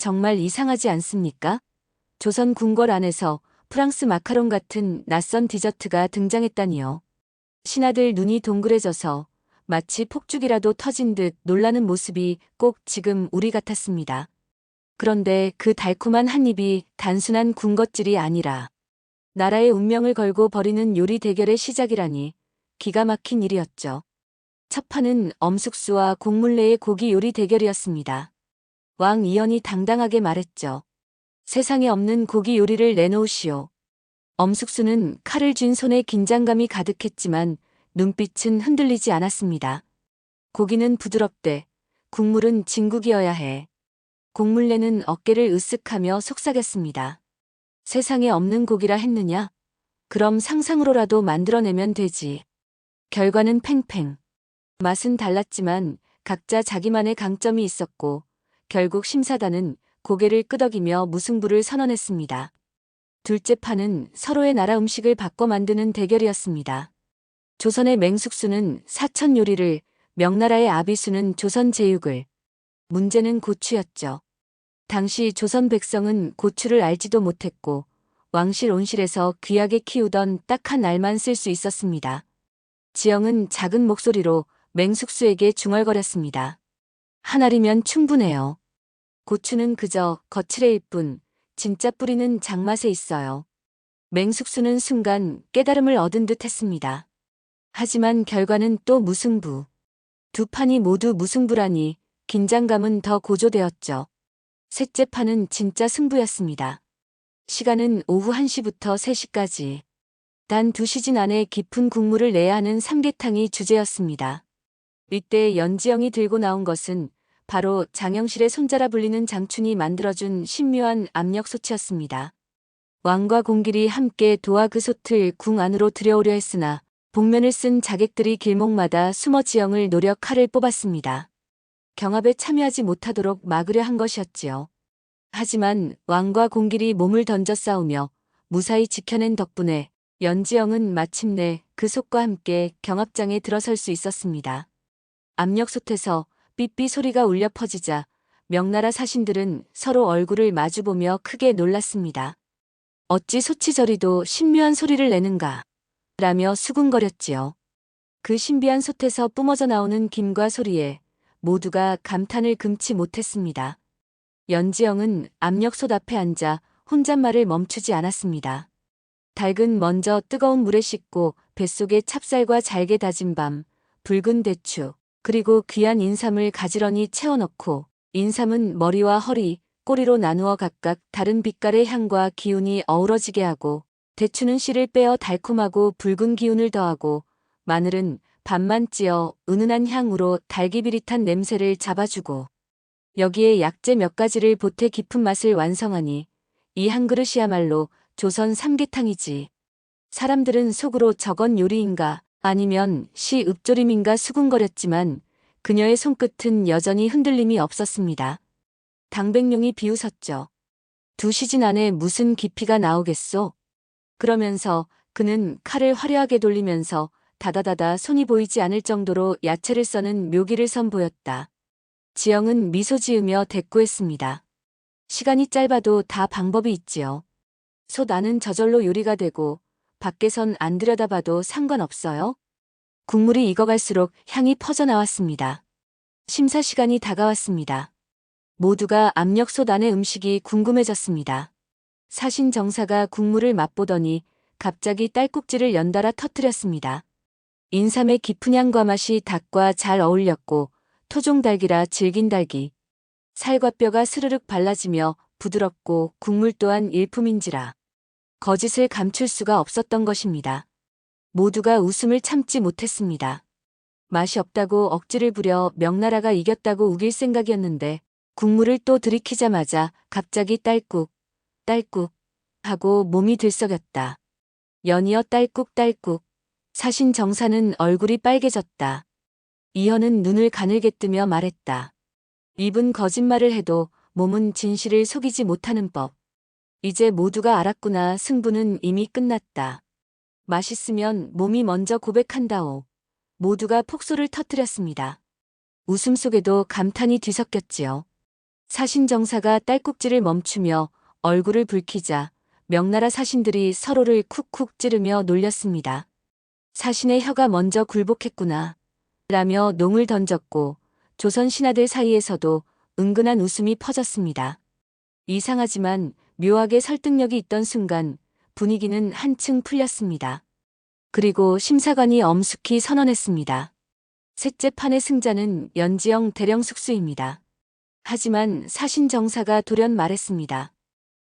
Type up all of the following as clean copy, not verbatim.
정말 이상하지 않습니까? 조선 궁궐 안에서 프랑스 마카롱 같은 낯선 디저트가 등장했다니요. 신하들 눈이 동그래져서 마치 폭죽이라도 터진 듯 놀라는 모습이 꼭 지금 우리 같았습니다. 그런데 그 달콤한 한 입이 단순한 군것질이 아니라 나라의 운명을 걸고 벌이는 요리 대결의 시작이라니 기가 막힌 일이었죠. 첫 판은 엄숙수와 곡물내의 고기 요리 대결이었습니다. 왕 이연이 당당하게 말했죠. 세상에 없는 고기 요리를 내놓으시오. 엄숙수는 칼을 쥔 손에 긴장감이 가득했지만 눈빛은 흔들리지 않았습니다. 고기는 부드럽되 국물은 진국이어야 해. 곡물내는 어깨를 으쓱하며 속삭였습니다. 세상에 없는 고기라 했느냐? 그럼 상상으로라도 만들어내면 되지. 결과는 팽팽. 맛은 달랐지만 각자 자기만의 강점이 있었고 결국 심사단은 고개를 끄덕이며 무승부를 선언했습니다. 둘째 판은 서로의 나라 음식을 바꿔 만드는 대결이었습니다. 조선의 맹숙수는 사천 요리를, 명나라의 아비수는 조선 제육을. 문제는 고추였죠. 당시 조선 백성은 고추를 알지도 못했고 왕실 온실에서 귀하게 키우던 딱 한 알만 쓸 수 있었습니다. 지영은 작은 목소리로 맹숙수에게 중얼거렸습니다. 한 알이면 충분해요. 고추는 그저 거칠해일 뿐 진짜 뿌리는 장맛에 있어요. 맹숙수는 순간 깨달음을 얻은 듯 했습니다. 하지만 결과는 또 무승부. 두 판이 모두 무승부라니 긴장감은 더 고조되었죠. 셋째 판은 진짜 승부였습니다. 시간은 오후 1시부터 3시까지. 단 2시즌 안에 깊은 국물을 내야 하는 삼계탕이 주제였습니다. 이때 연지영이 들고 나온 것은 바로 장영실의 손자라 불리는 장춘이 만들어준 신묘한 압력솥이었습니다. 왕과 공길이 함께 도와 그 솥을 궁 안으로 들여오려 했으나 복면을 쓴 자객들이 길목마다 숨어 지영을 노려 칼을 뽑았습니다. 경합에 참여하지 못하도록 막으려 한 것이었지요. 하지만 왕과 공길이 몸을 던져 싸우며 무사히 지켜낸 덕분에 연지영은 마침내 그 솥과 함께 경합장에 들어설 수 있었습니다. 압력솥에서 삐삐 소리가 울려 퍼지자 명나라 사신들은 서로 얼굴을 마주보며 크게 놀랐습니다. 어찌 솥이 저리도 신묘한 소리를 내는가 라며 수군거렸지요. 그 신비한 솥에서 뿜어져 나오는 김과 소리에 모두가 감탄을 금치 못했습니다. 연지영은 압력솥 앞에 앉아 혼잣말을 멈추지 않았습니다. 닭은 먼저 뜨거운 물에 씻고 뱃속에 찹쌀과 잘게 다진 밤, 붉은 대추, 그리고 귀한 인삼을 가지런히 채워넣고 인삼은 머리와 허리, 꼬리로 나누어 각각 다른 빛깔의 향과 기운이 어우러지게 하고 대추는 씨를 빼어 달콤하고 붉은 기운을 더하고 마늘은 반만 찧어 은은한 향으로 달기비릿한 냄새를 잡아주고 여기에 약재 몇 가지를 보태 깊은 맛을 완성하니 이 한 그릇이야말로 조선 삼계탕이지. 사람들은 속으로 저건 요리인가 아니면 시 읍조림인가 수군거렸지만 그녀의 손끝은 여전히 흔들림이 없었습니다. 당백룡이 비웃었죠. 2시즌 안에 무슨 깊이가 나오겠소? 그러면서 그는 칼을 화려하게 돌리면서 다다다다 손이 보이지 않을 정도로 야채를 써는 묘기를 선보였다. 지영은 미소 지으며 대꾸했습니다. 시간이 짧아도 다 방법이 있지요. 솥 안은 저절로 요리가 되고 밖에선 안 들여다봐도 상관없어요. 국물이 익어갈수록 향이 퍼져나왔습니다. 심사 시간이 다가왔습니다. 모두가 압력솥 안의 음식이 궁금해졌습니다. 사신 정사가 국물을 맛보더니 갑자기 딸꾹질을 연달아 터뜨렸습니다. 인삼의 깊은 향과 맛이 닭과 잘 어울렸고 토종닭이라 질긴 닭이 살과 뼈가 스르륵 발라지며 부드럽고 국물 또한 일품인지라 거짓을 감출 수가 없었던 것입니다. 모두가 웃음을 참지 못했습니다. 맛이 없다고 억지를 부려 명나라가 이겼다고 우길 생각이었는데 국물을 또 들이키자마자 갑자기 딸꾹, 딸꾹 하고 몸이 들썩였다. 연이어 딸꾹딸꾹. 사신 정사는 얼굴이 빨개졌다. 이현은 눈을 가늘게 뜨며 말했다. 입은 거짓말을 해도 몸은 진실을 속이지 못하는 법. 이제 모두가 알았구나. 승부는 이미 끝났다. 맛있으면 몸이 먼저 고백한다오. 모두가 폭소를 터뜨렸습니다. 웃음 속에도 감탄이 뒤섞였지요. 사신정사가 딸꾹질을 멈추며 얼굴을 붉히자 명나라 사신들이 서로를 쿡쿡 찌르며 놀렸습니다. 사신의 혀가 먼저 굴복했구나 라며 농을 던졌고 조선 신하들 사이에서도 은근한 웃음이 퍼졌습니다. 이상하지만 묘하게 설득력이 있던 순간 분위기는 한층 풀렸습니다. 그리고 심사관이 엄숙히 선언했습니다. 셋째 판의 승자는 연지영 대령숙수입니다. 하지만 사신정사가 돌연 말했습니다.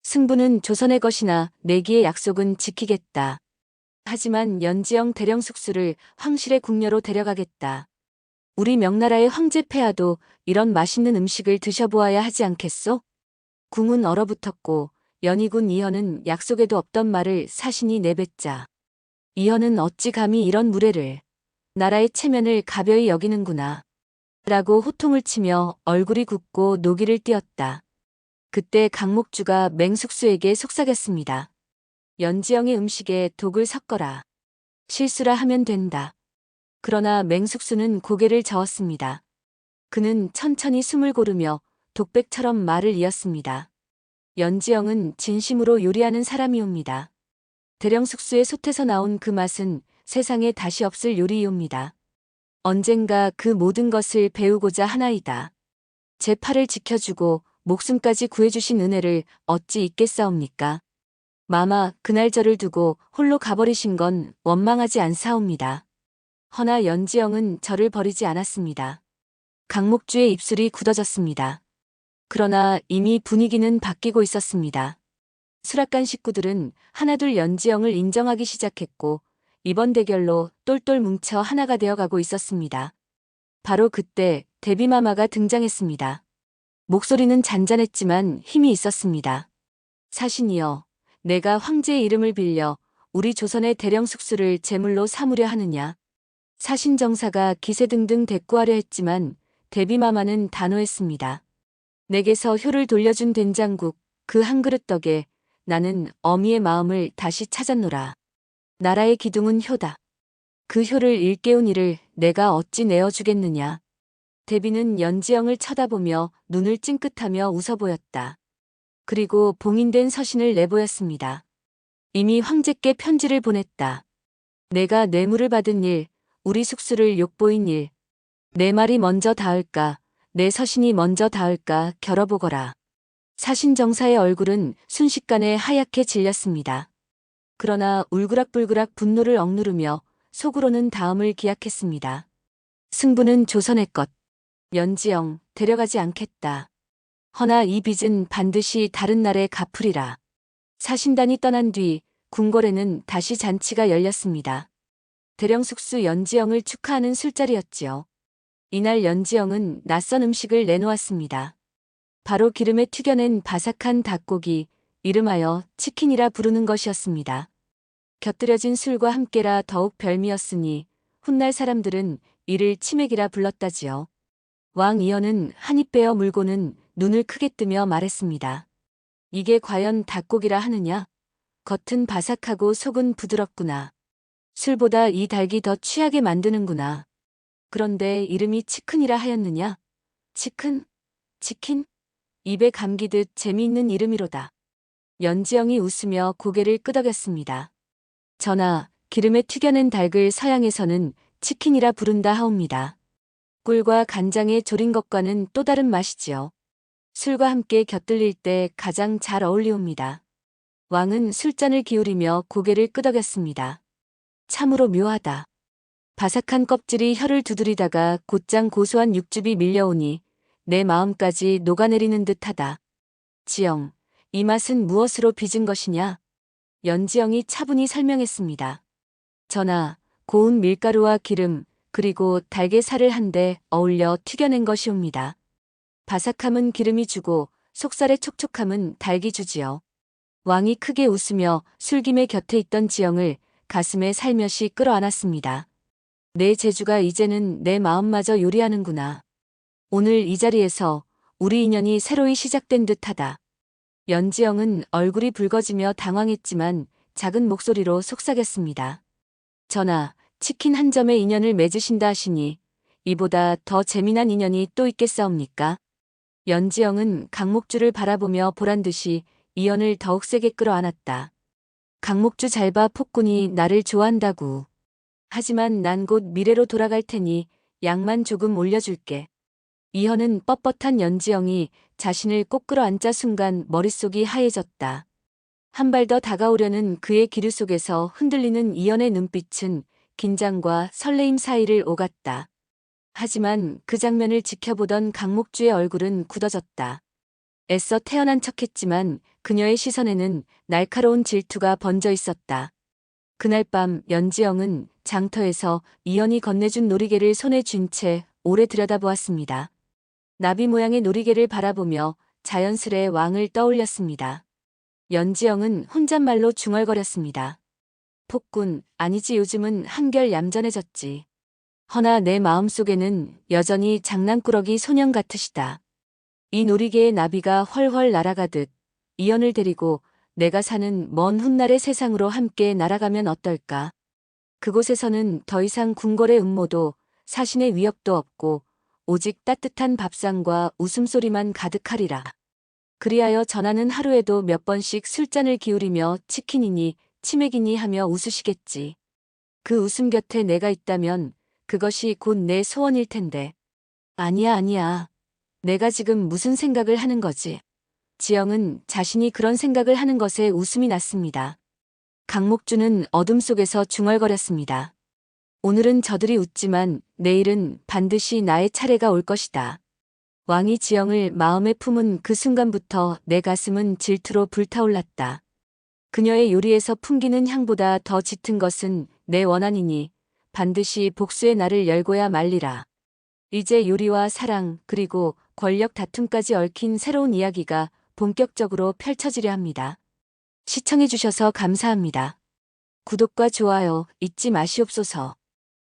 승부는 조선의 것이나 내기의 약속은 지키겠다. 하지만 연지영 대령숙수를 황실의 궁녀로 데려가겠다. 우리 명나라의 황제 폐하도 이런 맛있는 음식을 드셔보아야 하지 않겠소? 궁은 얼어붙었고 연희군 이현은 약속에도 없던 말을 사신이 내뱉자 이현은 어찌 감히 이런 무례를 나라의 체면을 가벼이 여기는구나 라고 호통을 치며 얼굴이 굳고 노기를 띄었다. 그때 강목주가 맹숙수에게 속삭였습니다. 연지영의 음식에 독을 섞어라. 실수라 하면 된다. 그러나 맹숙수는 고개를 저었습니다. 그는 천천히 숨을 고르며 독백처럼 말을 이었습니다. 연지영은 진심으로 요리하는 사람이옵니다. 대령숙수의 솥에서 나온 그 맛은 세상에 다시 없을 요리이옵니다. 언젠가 그 모든 것을 배우고자 하나이다. 제 팔을 지켜주고 목숨까지 구해주신 은혜를 어찌 잊겠사옵니까? 마마, 그날 저를 두고 홀로 가버리신 건 원망하지 않사옵니다. 허나 연지영은 저를 버리지 않았습니다. 강목주의 입술이 굳어졌습니다. 그러나 이미 분위기는 바뀌고 있었습니다. 수락관 식구들은 하나둘 연지영을 인정하기 시작했고 이번 대결로 똘똘 뭉쳐 하나가 되어가고 있었습니다. 바로 그때 데비마마가 등장했습니다. 목소리는 잔잔했지만 힘이 있었습니다. 사신이여, 내가 황제의 이름을 빌려 우리 조선의 대령숙수를 제물로 삼으려 하느냐. 사신정사가 기세등등 대꾸하려 했지만 데비마마는 단호했습니다. 내게서 효를 돌려준 된장국 그 한 그릇 덕에 나는 어미의 마음을 다시 찾았노라. 나라의 기둥은 효다. 그 효를 일깨운 이를 내가 어찌 내어주겠느냐. 데비는 연지영을 쳐다보며 눈을 찡긋하며 웃어 보였다. 그리고 봉인된 서신을 내보였습니다. 이미 황제께 편지를 보냈다. 내가 뇌물을 받은 일, 우리 숙수를 욕보인 일. 내 말이 먼저 닿을까, 내 서신이 먼저 닿을까 겨뤄보거라. 사신정사의 얼굴은 순식간에 하얗게 질렸습니다. 그러나 울그락불그락 분노를 억누르며 속으로는 다음을 기약했습니다. 승부는 조선의 것. 연지영, 데려가지 않겠다. 허나 이 빚은 반드시 다른 날에 갚으리라. 사신단이 떠난 뒤 궁궐에는 다시 잔치가 열렸습니다. 대령숙수 연지영을 축하하는 술자리였지요. 이날 연지영은 낯선 음식을 내놓았습니다. 바로 기름에 튀겨낸 바삭한 닭고기, 이름하여 치킨이라 부르는 것이었습니다. 곁들여진 술과 함께라 더욱 별미였으니 훗날 사람들은 이를 치맥이라 불렀다지요. 왕 이현은 한 입 베어 물고는 눈을 크게 뜨며 말했습니다. 이게 과연 닭고기라 하느냐? 겉은 바삭하고 속은 부드럽구나. 술보다 이 닭이 더 취하게 만드는구나. 그런데 이름이 치큰이라 하였느냐? 치큰? 치킨? 입에 감기듯 재미있는 이름이로다. 연지영이 웃으며 고개를 끄덕였습니다. 전하, 기름에 튀겨낸 닭을 서양에서는 치킨이라 부른다 하옵니다. 꿀과 간장에 졸인 것과는 또 다른 맛이지요. 술과 함께 곁들일 때 가장 잘 어울리옵니다. 왕은 술잔을 기울이며 고개를 끄덕였습니다. 참으로 묘하다. 바삭한 껍질이 혀를 두드리다가 곧장 고소한 육즙이 밀려오니 내 마음까지 녹아내리는 듯하다. 지영, 이 맛은 무엇으로 빚은 것이냐? 연지영이 차분히 설명했습니다. 전하, 고운 밀가루와 기름, 그리고 닭의 살을 한데 어울려 튀겨낸 것이옵니다. 바삭함은 기름이 주고 속살의 촉촉함은 닭이 주지요. 왕이 크게 웃으며 술김에 곁에 있던 지영을 가슴에 살며시 끌어안았습니다. 내 재주가 이제는 내 마음마저 요리하는구나. 오늘 이 자리에서 우리 인연이 새로이 시작된 듯하다. 연지영은 얼굴이 붉어지며 당황했지만 작은 목소리로 속삭였습니다. 전하, 치킨 한 점에 인연을 맺으신다 하시니 이보다 더 재미난 인연이 또 있겠사옵니까? 연지영은 강목주를 바라보며 보란듯이 이연을 더욱 세게 끌어안았다. 강목주 잘 봐, 폭군이 나를 좋아한다고. 하지만 난 곧 미래로 돌아갈 테니 약만 조금 올려줄게. 이현은 뻣뻣한 연지영이 자신을 꼭 끌어안자 순간 머릿속이 하얘졌다. 한 발 더 다가오려는 그의 기류 속에서 흔들리는 이현의 눈빛은 긴장과 설레임 사이를 오갔다. 하지만 그 장면을 지켜보던 강목주의 얼굴은 굳어졌다. 애써 태어난 척했지만 그녀의 시선에는 날카로운 질투가 번져 있었다. 그날 밤 연지영은 장터에서 이현이 건네준 놀이개를 손에 쥔 채 오래 들여다보았습니다. 나비 모양의 놀이개를 바라보며 자연스레 왕을 떠올렸습니다. 연지영은 혼잣말로 중얼거렸습니다. 폭군, 아니지, 요즘은 한결 얌전해졌지. 허나 내 마음속에는 여전히 장난꾸러기 소년 같으시다. 이 놀이개의 나비가 훨훨 날아가듯 이연을 데리고 내가 사는 먼 훗날의 세상으로 함께 날아가면 어떨까? 그곳에서는 더 이상 궁궐의 음모도 사신의 위협도 없고 오직 따뜻한 밥상과 웃음소리만 가득하리라. 그리하여 전하는 하루에도 몇 번씩 술잔을 기울이며 치킨이니 치맥이니 하며 웃으시겠지. 그 웃음 곁에 내가 있다면 그것이 곧 내 소원일 텐데. 아니야, 아니야. 내가 지금 무슨 생각을 하는 거지? 지영은 자신이 그런 생각을 하는 것에 웃음이 났습니다. 강목주는 어둠 속에서 중얼거렸습니다. 오늘은 저들이 웃지만 내일은 반드시 나의 차례가 올 것이다. 왕이 지영을 마음에 품은 그 순간부터 내 가슴은 질투로 불타올랐다. 그녀의 요리에서 풍기는 향보다 더 짙은 것은 내 원한이니 반드시 복수의 날을 열고야 말리라. 이제 요리와 사랑 그리고 권력 다툼까지 얽힌 새로운 이야기가 본격적으로 펼쳐지려 합니다. 시청해주셔서 감사합니다. 구독과 좋아요 잊지 마시옵소서.